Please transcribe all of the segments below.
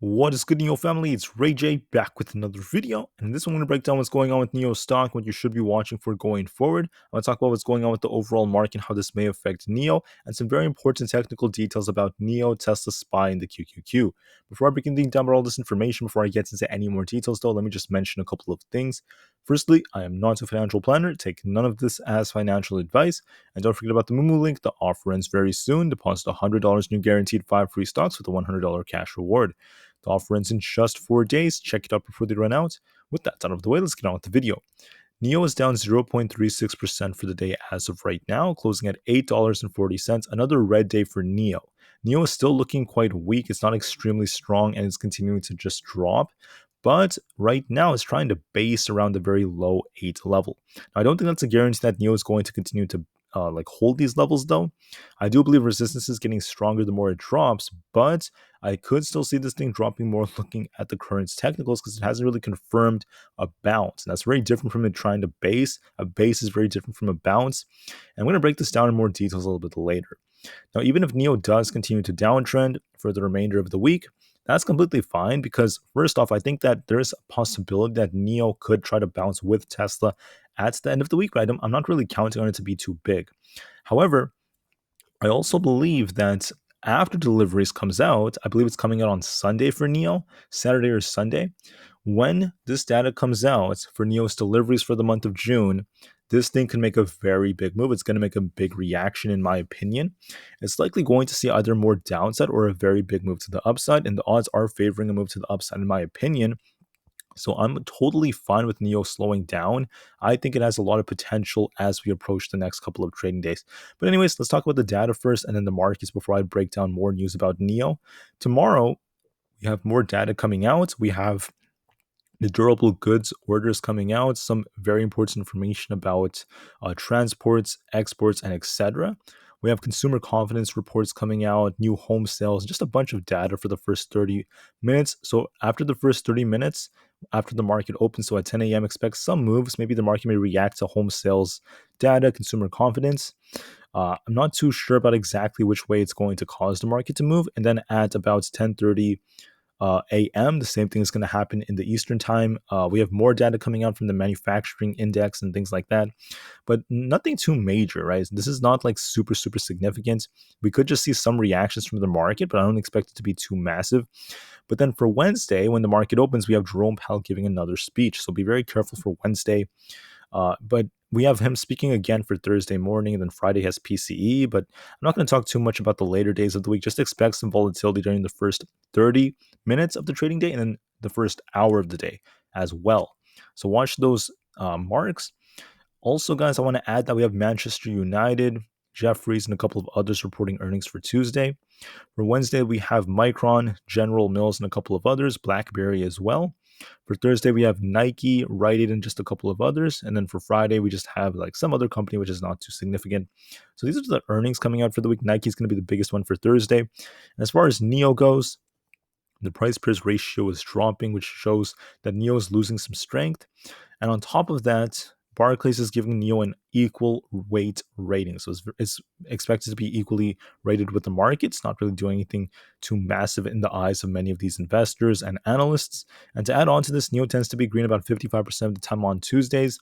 What is good, NIO family? It's Rey-Jay back with another video. And in this one, I'm going to break down what's going on with NIO stock, what you should be watching for going forward. I'm going to talk about what's going on with the overall market, how this may affect NIO, and some very important technical details about NIO, Tesla, SPY, and the QQQ. Before I begin digging down about all this information, before I get into any more details though, let me just mention a couple of things. Firstly, I am not a financial planner. Take none of this as financial advice. And don't forget about the Moomoo link. The offer ends very soon. Deposit $100 new guaranteed 5 free stocks with a $100 cash reward. The offer ends in just 4 days. Check it out before they run out. With that out of the way, let's get on with the video. NIO is down 0.36% for the day as of right now, closing at $8.40. Another red day for NIO. NIO is still looking quite weak. It's not extremely strong and it's continuing to just drop. But right now, it's trying to base around the very low 8 level. Now, I don't think that's a guarantee that NIO is going to continue to hold these levels, though. I do believe resistance is getting stronger the more it drops, but I could still see this thing dropping more looking at the current technicals because it hasn't really confirmed a bounce. And that's very different from it trying to base. A base is very different from a bounce. And I'm going to break this down in more details a little bit later. Now, even if NIO does continue to downtrend for the remainder of the week, that's completely fine because first off, I think that there's a possibility that NIO could try to bounce with Tesla at the end of the week, but I'm not really counting on it to be too big. However, I also believe that after deliveries comes out, I believe it's coming out on Sunday for NIO, Saturday or Sunday. When this data comes out for NIO's deliveries for the month of June, this thing can make a very big move. It's going to make a big reaction, in my opinion. It's likely going to see either more downside or a very big move to the upside, and the odds are favoring a move to the upside, in my opinion. So I'm totally fine with NIO slowing down. I think it has a lot of potential as we approach the next couple of trading days. But anyways, let's talk about the data first and then the markets before I break down more news about NIO. Tomorrow, we have more data coming out. We have the durable goods orders coming out, some very important information about transports, exports, and etc. We have consumer confidence reports coming out, new home sales, just a bunch of data for the first 30 minutes. So after the first 30 minutes, after the market opens, so at 10 a.m., expect some moves. Maybe the market may react to home sales data, consumer confidence. I'm not too sure about exactly which way it's going to cause the market to move. And then at about 10:30 a.m. The same thing is going to happen in the Eastern time. We have more data coming out from the manufacturing index and things like that, but nothing too major, right? This is not like super significant. We could just see some reactions from the market, but I don't expect it to be too massive. But then for Wednesday, when the market opens, we have Jerome Powell giving another speech. So be very careful for Wednesday. But we have him speaking again for Thursday morning, and then Friday has PCE. But I'm not going to talk too much about the later days of the week. Just expect some volatility during the first 30 minutes of the trading day and then the first hour of the day as well. So watch those marks. Also, guys, I want to add that we have Manchester United, Jeffries, and a couple of others reporting earnings for Tuesday. For Wednesday, we have Micron, General Mills, and a couple of others, BlackBerry as well. For Thursday, we have Nike, Rite Aid, and just a couple of others. And then for Friday, we just have like some other company, which is not too significant. So these are the earnings coming out for the week. Nike is going to be the biggest one for Thursday. And as far as NIO goes, the price-price ratio is dropping, which shows that NIO is losing some strength. And on top of that, Barclays is giving NIO an equal weight rating. So it's expected to be equally rated with the market. It's not really doing anything too massive in the eyes of many of these investors and analysts. And to add on to this, NIO tends to be green about 55% of the time on Tuesdays.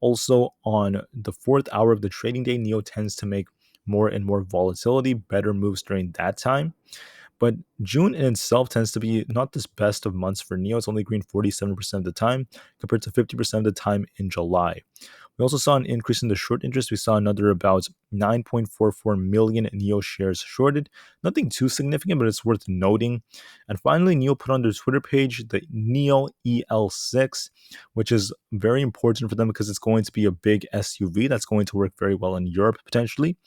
Also, on the fourth hour of the trading day, NIO tends to make more and more volatility, better moves during that time. But June in itself tends to be not this best of months for NIO. It's only green 47% of the time compared to 50% of the time in July. We also saw an increase in the short interest. We saw another about 9.44 million NIO shares shorted. Nothing too significant, but it's worth noting. And finally, NIO put on their Twitter page the NIO EL6, which is very important for them because it's going to be a big SUV that's going to work very well in Europe potentially.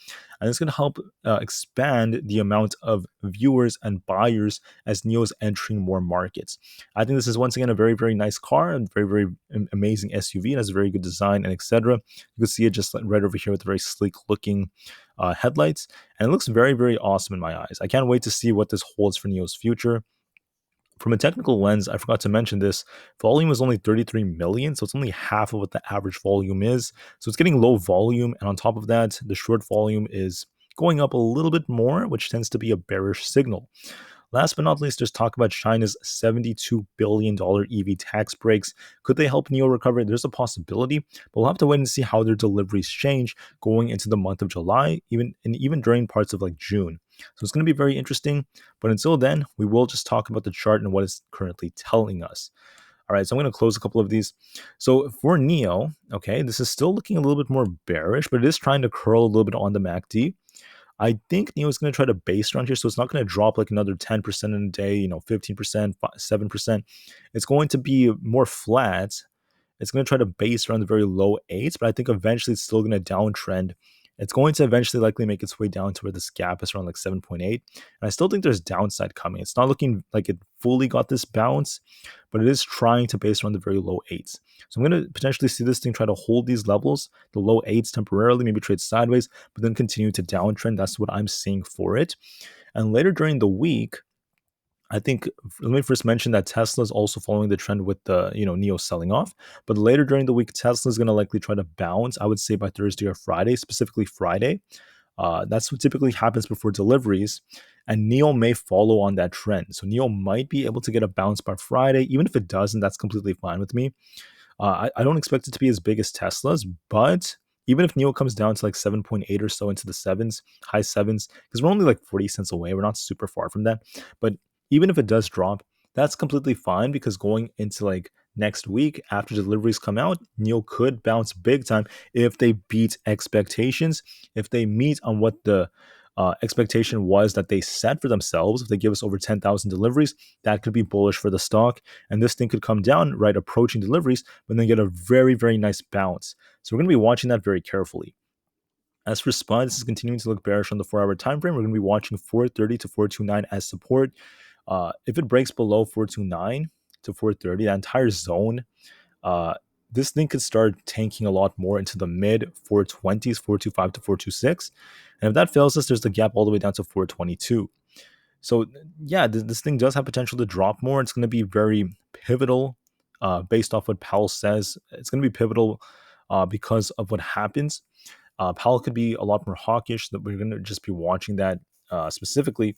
And it's going to help expand the amount of viewers and buyers as NIO is entering more markets. I think this is once again a very nice car and very amazing SUV. It has a very good design and etc. You can see it just right over here with very sleek looking headlights, and it looks very awesome in my eyes. I can't wait to see what this holds for NIO's future. From a technical lens, I forgot to mention this, volume is only 33 million, so it's only half of what the average volume is. So it's getting low volume, and on top of that, the short volume is going up a little bit more, which tends to be a bearish signal. Last but not least, there's talk about China's $72 billion EV tax breaks. Could they help NIO recover? There's a possibility, but we'll have to wait and see how their deliveries change going into the month of July, even during parts of like June. So it's going to be very interesting. But until then, we will just talk about the chart and what it's currently telling us. All right, so I'm going to close a couple of these. So for NIO, okay, this is still looking a little bit more bearish, but it is trying to curl a little bit on the MACD. I think NIO is going to try to base around here, so it's not going to drop like another 10% in a day, 15%, 7%. It's going to be more flat. It's going to try to base around the very low eights, but I think eventually it's still going to downtrend. It's going to eventually likely make its way down to where this gap is around like 7.8. And I still think there's downside coming. It's not looking like it fully got this bounce, but it is trying to base around the very low eights. So I'm going to potentially see this thing try to hold these levels, the low eights temporarily, maybe trade sideways, but then continue to downtrend. That's what I'm seeing for it. And later during the week, I think let me first mention that Tesla is also following the trend with the NIO selling off. But later during the week, Tesla is going to likely try to bounce. I would say by Thursday or Friday, specifically Friday. That's what typically happens before deliveries, and NIO may follow on that trend. So NIO might be able to get a bounce by Friday. Even if it doesn't, that's completely fine with me. I don't expect it to be as big as Tesla's, but even if NIO comes down to like 7.8 or so into the sevens, high sevens, because we're only like 40 cents away, we're not super far from that. But even if it does drop, that's completely fine because going into like next week after deliveries come out, NIO could bounce big time if they beat expectations, if they meet on what the expectation was that they set for themselves. If they give us over 10,000 deliveries, that could be bullish for the stock. And this thing could come down right approaching deliveries, but then get a very, very nice bounce. So we're going to be watching that very carefully. As for SPY, this is continuing to look bearish on the 4-hour time frame. We're going to be watching 430 to 429 as support. If it breaks below 429 to 430, that entire zone, this thing could start tanking a lot more into the mid 420s, 425 to 426. And if that fails us, there's the gap all the way down to 422. So yeah, this thing does have potential to drop more. It's going to be very pivotal based off what Powell says. It's going to be pivotal because of what happens. Powell could be a lot more hawkish. That we're going to just be watching that specifically.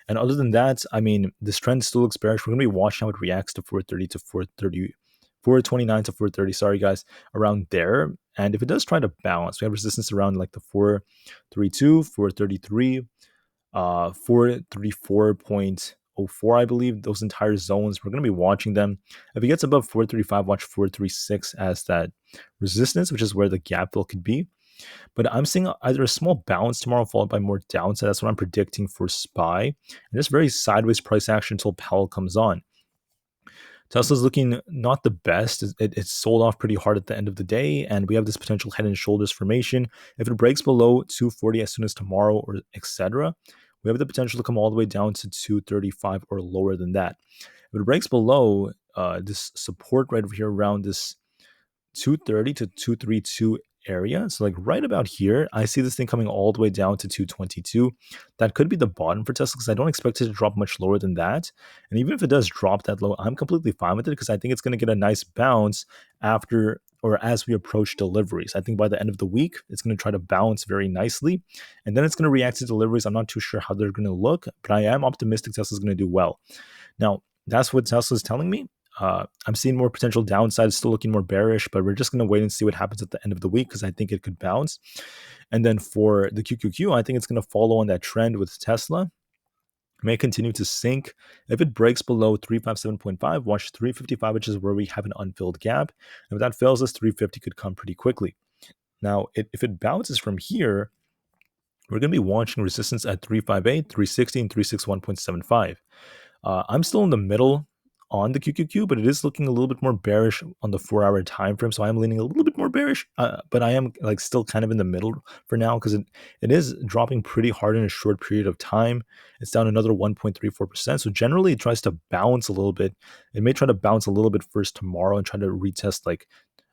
And other than that, I mean, this trend still looks bearish. We're going to be watching how it reacts to 430 to 430. 429 to 430, sorry guys, around there. And if it does try to bounce, we have resistance around like the 432, 433, 434.04, I believe, those entire zones. We're going to be watching them. If it gets above 435, watch 436 as that resistance, which is where the gap fill could be. But I'm seeing either a small bounce tomorrow followed by more downside. That's what I'm predicting for SPY. And just very sideways price action until Powell comes on. Tesla's looking not the best. It's sold off pretty hard at the end of the day, and we have this potential head and shoulders formation. If it breaks below 240 as soon as tomorrow, or etc., we have the potential to come all the way down to 235 or lower than that. If it breaks below this support right over here around this 230 to 232 area, so like right about here, I see this thing coming all the way down to 222. That could be the bottom for Tesla because I don't expect it to drop much lower than that. And even if it does drop that low, I'm completely fine with it because I think it's going to get a nice bounce after or as we approach deliveries. I think by the end of the week, it's going to try to bounce very nicely, and then it's going to react to deliveries. I'm not too sure how they're going to look, but I am optimistic Tesla's going to do well. Now, that's what Tesla's telling me. I'm seeing more potential downside, still looking more bearish, but we're just going to wait and see what happens at the end of the week because I think it could bounce. And then for the QQQ, I think it's going to follow on that trend with Tesla. It may continue to sink. If it breaks below 357.5, watch 355, which is where we have an unfilled gap. And if that fails us, 350 could come pretty quickly. Now, if it bounces from here, we're going to be watching resistance at 358, 360, and 361.75. I'm still in the middle on the QQQ, but it is looking a little bit more bearish on the 4-hour time frame. So I'm leaning a little bit more bearish, but I am like still kind of in the middle for now because it is dropping pretty hard in a short period of time. It's down another 1.34%. So generally it tries to bounce a little bit. It may try to bounce a little bit first tomorrow and try to retest like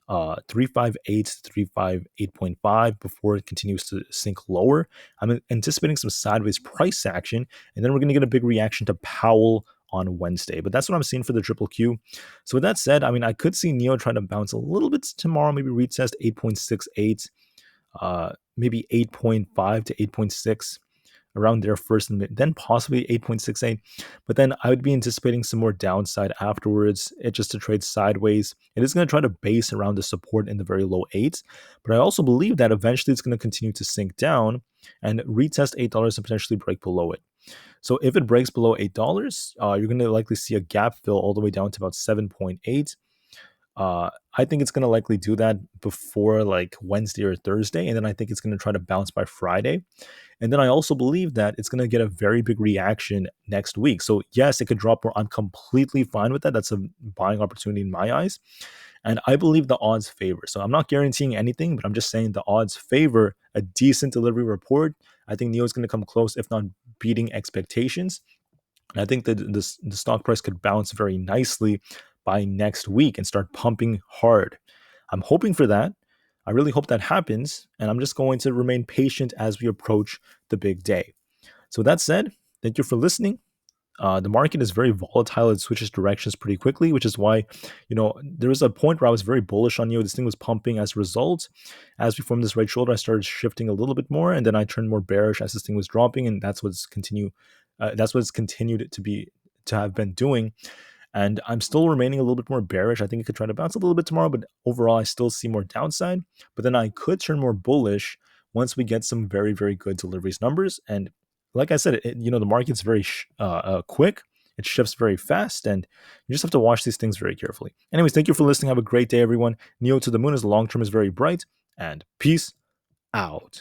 358 to 358.5 before it continues to sink lower. I'm anticipating some sideways price action, and then we're going to get a big reaction to Powell on Wednesday. But that's what I'm seeing for the triple Q. So with that said, I mean, I could see NIO try to bounce a little bit tomorrow, maybe retest 8.68, maybe 8.5 to 8.6 around there first, and then possibly 8.68. But then I would be anticipating some more downside afterwards. It just to trade sideways. It is going to try to base around the support in the very low eights, but I also believe that eventually it's going to continue to sink down and retest $8 and potentially break below it. So if it breaks below $8, you're going to likely see a gap fill all the way down to about 7.8. I think it's going to likely do that before like Wednesday or Thursday, and then I think it's going to try to bounce by Friday. And then I also believe that it's going to get a very big reaction next week. So yes, it could drop more. I'm completely fine with that. That's a buying opportunity in my eyes. And I believe the odds favor. So I'm not guaranteeing anything, but I'm just saying the odds favor a decent delivery report. I think NIO is going to come close, if not beating expectations. And I think that the stock price could bounce very nicely by next week and start pumping hard. I'm hoping for that. I really hope that happens. And I'm just going to remain patient as we approach the big day. So, with that said, thank you for listening. The market is very volatile. It switches directions pretty quickly, which is why, there was a point where I was very bullish on This thing was pumping as a result. As we formed this right shoulder, I started shifting a little bit more, and then I turned more bearish as this thing was dropping, and that's what's continued to have been doing. And I'm still remaining a little bit more bearish. I think it could try to bounce a little bit tomorrow, but overall, I still see more downside. But then I could turn more bullish once we get some very, very good deliveries numbers. And like I said, the market's very quick. It shifts very fast, and you just have to watch these things very carefully. Anyways, thank you for listening. Have a great day, everyone. NIO to the moon, as the long term is very bright, and peace out.